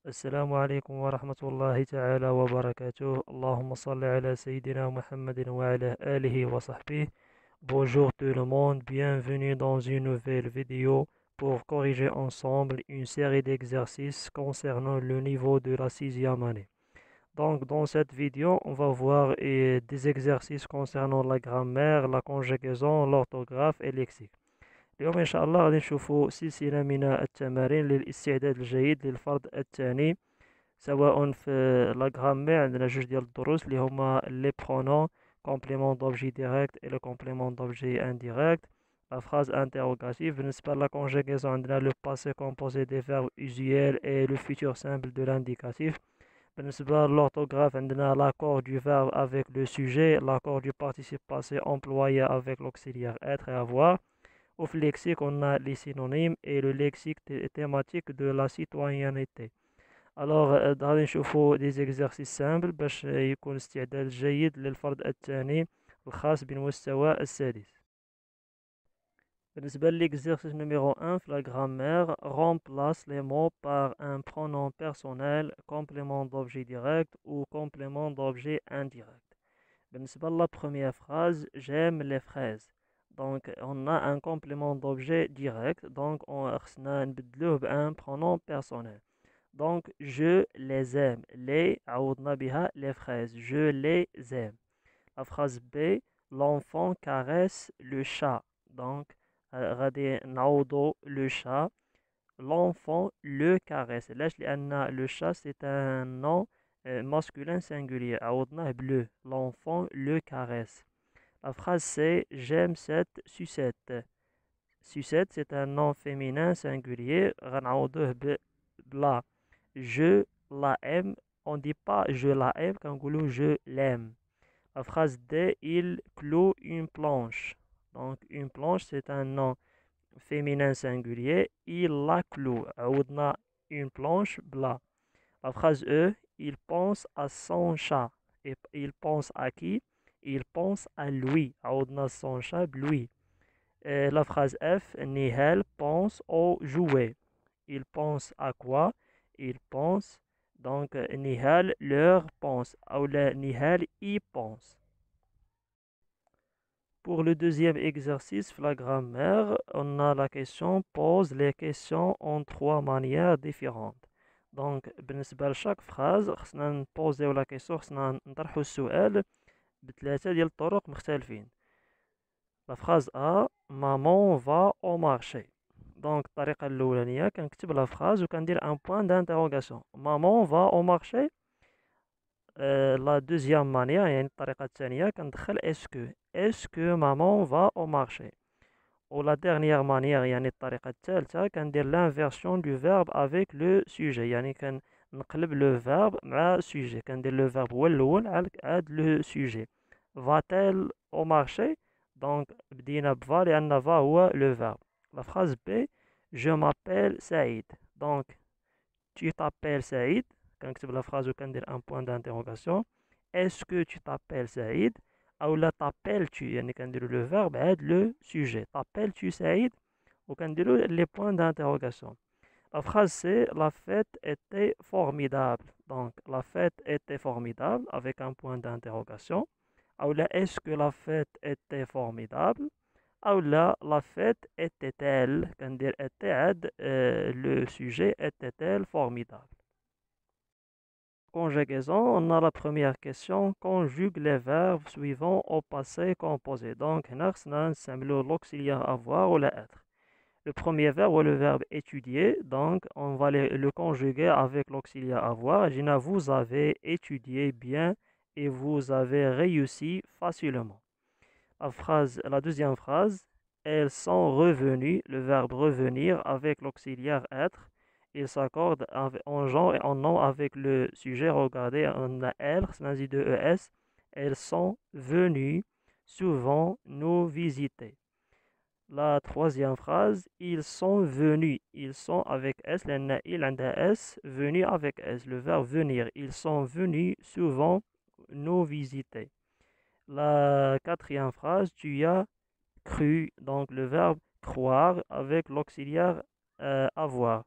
السلام عليكم ورحمة الله تعالى وبركاته. اللهم صل على سيدنا محمد وعلى آله وصحبه. Bonjour tout le monde, bienvenue dans une nouvelle vidéo pour corriger ensemble une série d'exercices concernant le niveau de la sixième année. Donc dans cette vidéo, on va voir des exercices concernant la grammaire, la conjugaison, l'orthographe et le lexique. اليوم إن شاء الله غادي نشوفوا سلسلة من التمارين للاستعداد الجيد للفرض الثاني، سواء في لا غرامير عندنا جوج ديال الدروس اللي هما لي برونون كومبليمون دوبجي ديريكت اي لو كومبليمون دوبجي انديريكت، لا فراز انتروغاتيف. بالنسبة لا كونجيغيزون عندنا لو باسي كومبوزي دي فيرب usuel اي لو فيتور سامبل دو لانديكاتيف. بالنسبة للorthographe عندنا l'accord du verbe avec le sujet, l'accord du participe passé employé avec l'auxiliaire être et avoir. Au lexique, on a les synonymes et le lexique thématique de la citoyenneté. Alors غادي نشوفوا des exercices simples باش يكون استعداد جيد للفرض الثاني الخاص بالمستوى السادس. بالنسبة l'exercice numéro 1 في la grammaire, remplace les mots par un pronom personnel, complément d'objet direct ou complément d'objet indirect. بالنسبة la première phrase, j'aime les fraises. Donc on a un complément d'objet direct, donc on خصنا نبدلوه بان pronom personnel. Donc, je les aime. Les, عوضنا بها les fraises. Je les aime. La phrase B, l'enfant caresse le chat. Donc, غادي نعوضو le chat. L'enfant le caresse. علاش لأن le chat c'est un nom masculin singulier. عوضناه bleu. L'enfant le caresse. La phrase C, j'aime cette sucette. Sucette c'est un nom féminin singulier. غنعوضوه بلا. Je la aime. On dit pas je la aime quand je l'aime. La phrase D, il cloue une planche. Donc une planche c'est un nom féminin singulier. Il la cloue. عوضنا une planche bla. La phrase E, il pense à son chat. Et il pense à qui? Il pense à lui. عوضنا son chat lui. Et la phrase F, Nihal pense au jouet. Il pense à quoi? Il pense. Donc, Nihal leur pense. Ou Nihal y pense. Pour le deuxième exercice, la grammaire, on a la question pose les questions en trois manières différentes. Donc, بالنسبة لشاك phrase, خصنا نبوزيو la question, خصنا نطرحو السؤال بثلاثة ديال الطرق مختلفين. La phrase A, maman va au marché. Donc الطريقة الأولانية كنكتب لا فراز وكندير ان بوان دانتيروغاسيون. maman va au marché. لا دوزيام مانيير يعني الطريقة الثانية كندخل اسكو maman va au marché. و لا ديرنيير مانيير يعني الطريقة الثالثة كندير لانفيرسيون دو فيرب افيك لو سوجي، يعني كنقلب لو فيرب مع سوجي، كندير لو فيرب هو الأول عاد لو سوجي. va-t-elle au marché. Donc بدينا بفا لأن فا هو لو فيرب. La phrase B, je m'appelle Saïd. Donc, tu t'appelles Saïd. Quand tu la phrase, on dire un point d'interrogation. Est-ce que tu t'appelles Saïd? Ou là, t'appelles-tu? Yani quand dire le verbe aide le sujet. T'appelles-tu Saïd? Ou quand dire les points d'interrogation. La phrase C, la fête était formidable. Donc, la fête était formidable avec un point d'interrogation. Ou là, est-ce que la fête était formidable? Ou là, la fête était-elle, quand dire était, le sujet était-elle formidable. Conjugaison, on a la première question, conjugue les verbes suivants au passé composé. Donc, l'auxiliaire avoir ou la être. Le premier verbe ou le verbe étudier, donc on va le conjuguer avec l'auxiliaire avoir. Vous avez étudié bien et vous avez réussi facilement. La deuxième phrase, elles sont revenues, le verbe revenir avec l'auxiliaire être. Il s'accorde en genre et en nom avec le sujet. Regardez, on a elles, de ES. Elles sont venues souvent nous visiter. La troisième phrase, ils sont venus. Ils sont avec S, il and S, venus avec S, le verbe venir. Ils sont venus souvent nous visiter. La quatrième phrase, tu as cru, donc le verbe croire avec l'auxiliaire avoir.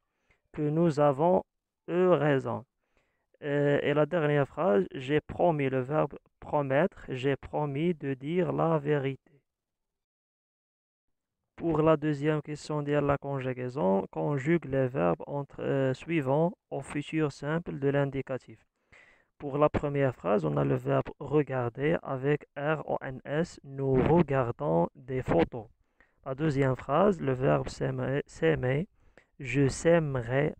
Que nous avons raison. Et la dernière phrase, j'ai promis, le verbe promettre, j'ai promis de dire la vérité. Pour la deuxième question de la conjugaison, conjugue les verbes suivants au futur simple de l'indicatif. Pour la première phrase, on a le verbe regarder avec R-O-N-S, nous regardons des photos. La deuxième phrase, le verbe s'aimer, je sèmerai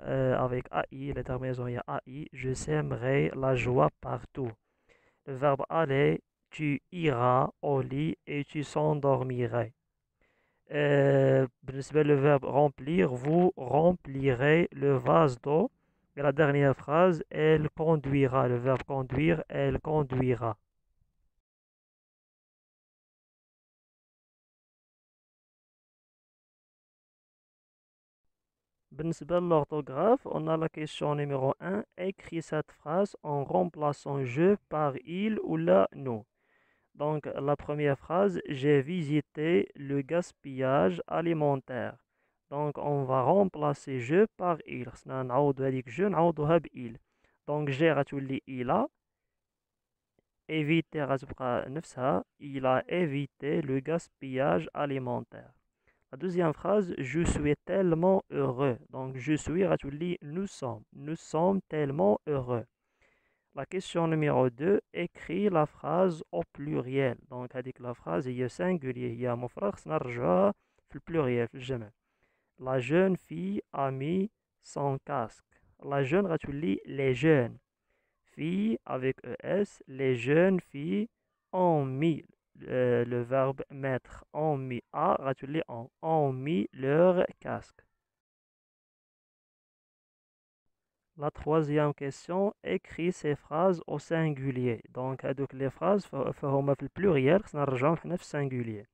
avec AI, l'intermaison il y a AI, je sèmerai la joie partout. Le verbe aller, tu iras au lit et tu s'endormirais. Le verbe remplir, vous remplirez le vase d'eau. Et la dernière phrase, elle conduira. Le verbe conduire, elle conduira. L'orthographe, on a la question numéro 1. Écris cette phrase en remplaçant je par il ou la nous. Donc, la première phrase, j'ai visité le gaspillage alimentaire. Donc, on va remplacer je par il. Je donc, j'ai غتولي il a évité غتبقى نفسها. Il a évité le gaspillage alimentaire. La deuxième phrase, je suis tellement heureux. Donc, je suis غتولي nous sommes. Nous sommes tellement heureux. La question numéro 2, écris la phrase au pluriel. Donc, la phrase est singulier. Il y a مفرغ نرجعها في pluriel في الجمع. La jeune fille a mis son casque. La jeune غتولي les jeunes. Filles avec ES, les jeunes filles ont mis le verbe mettre. Ont mis a غتولي ont mis leur casque. La troisième question, écris ces phrases au singulier. Donc, les phrases فهما في pluriel, خصنا نرجعوهم حنا في singulier.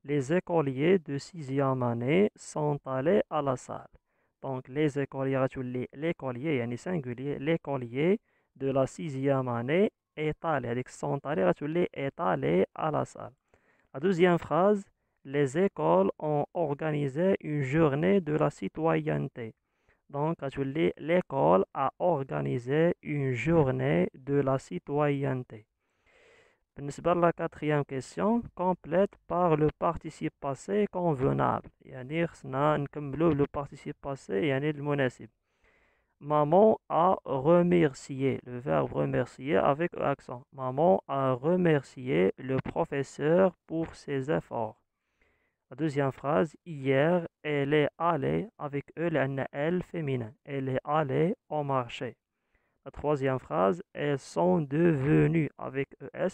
Les écoliers de 6e année sont allés à la salle. Donc, les écoliers غتولي l'écolier, يعني singulier, l'écolier de la 6e année est allé. sont allés غتولي est allé à la salle. La deuxième phrase, les écoles ont organisé une journée de la citoyenneté. Donc, l'école a organisé une journée de la citoyenneté. La quatrième question, complète par le participe passé convenable. يعني خصنا نكملو le participe passé يعني المناسب. Maman a remercié, le verbe remercier avec accent. Maman a remercié le professeur pour ses efforts. La deuxième phrase, hier, elle est allée avec eux, elle féminin. Elle est allée au marché. La troisième phrase, elles sont devenues avec ES,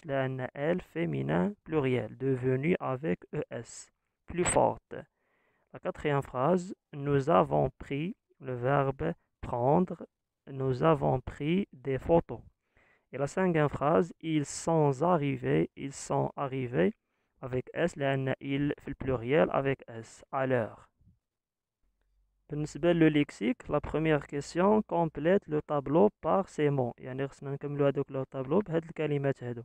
elle féminin pluriel. Devenues avec ES, plus forte. La quatrième phrase, nous avons pris, le verbe prendre, nous avons pris des photos. Et la cinquième phrase, ils sont arrivés avec S لأن il في pluriel avec S à l'heure. بالنسبة للlexique, la première question complète le tableau par ces mots. يعني خصنا نكملوا هذوك لو tableau بهاد الكلمات هادو.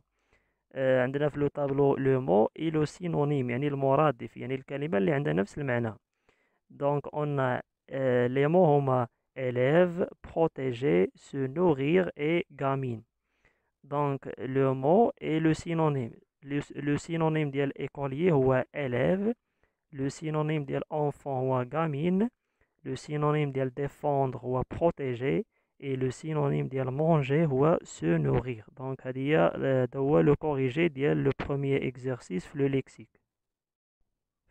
عندنا في لو tableau le mot et le synonyme يعني المرادف يعني الكلمة اللي عندها نفس المعنى. Donc on a les mots هما élève, protéger, se nourrir et gamine. Donc le mot et le synonyme. Le synonyme ديال écolier هو élève, le synonyme ديال enfant هو gamine, le synonyme ديال défendre هو protéger et le synonyme ديال manger هو se nourrir. Donc هذه هو le corrigé ديال le premier exercice في le lexique.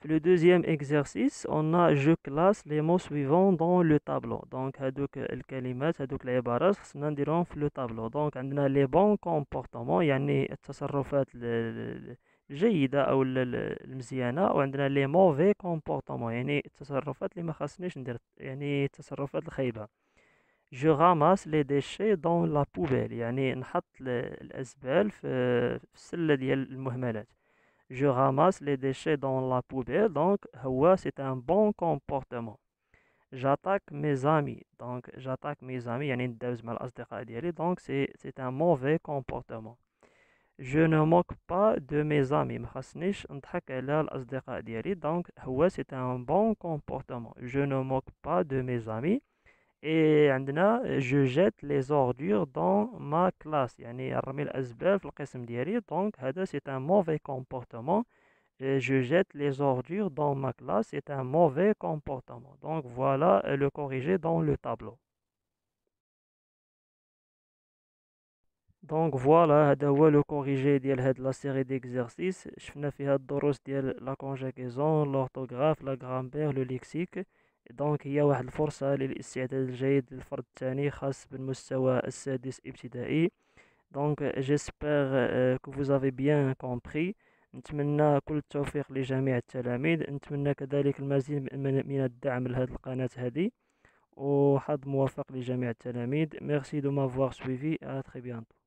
Le deuxième exercice, on a je classe les mots suivants dans le tableau. Donc هذوك الكلمات هذوك العبارات خصنا نديرهم في le tableau. Donc عندنا les bons comportements يعني التصرفات الجيدة أو المزيانة، وعندنا les mauvais comportements يعني التصرفات اللي ما خاصنيش ندير، يعني التصرفات الخايبة. Je ramasse les déchets dans la poubelle، يعني نحط الأزبال في السلة ديال المهملات. Je ramasse les déchets dans la poubelle, donc c'est un bon comportement. J'attaque mes amis, donc j'attaque mes amis يعني ندوز مع الأصدقاء ديالي، donc c'est un mauvais comportement. Je ne moque pas de mes amis، ما خاصنيش نضحك على الأصدقاء ديالي، donc c'est un bon comportement. Je ne moque pas de mes amis et عندنا je jette les ordures dans ma classe يعني نرمي الأزبال في القسم ديالي. donc هذا c'est un mauvais comportement. Je jette les ordures dans ma classe, c'est un mauvais comportement. Donc voilà le corrigé dans le tableau. دونك فوالا هذا هو لو كوريجي ديال هاد لا سيري ديكزارسيس. شفنا فيها الدروس ديال لا كونجيغيزون، لورتوغراف، لا غرامبير، لو ليكسيك. دونك هي واحد الفرصة للاستعداد الجيد للفرد الثاني خاص بالمستوى السادس ابتدائي. دونك جيسبر كو فوز افي بيان كومبري. نتمنى كل التوفيق لجميع التلاميذ، نتمنى كذلك المزيد من الدعم لهذه القناة هذه، وحظ موفق لجميع التلاميذ. Merci de m'avoir suivi et à très bientôt.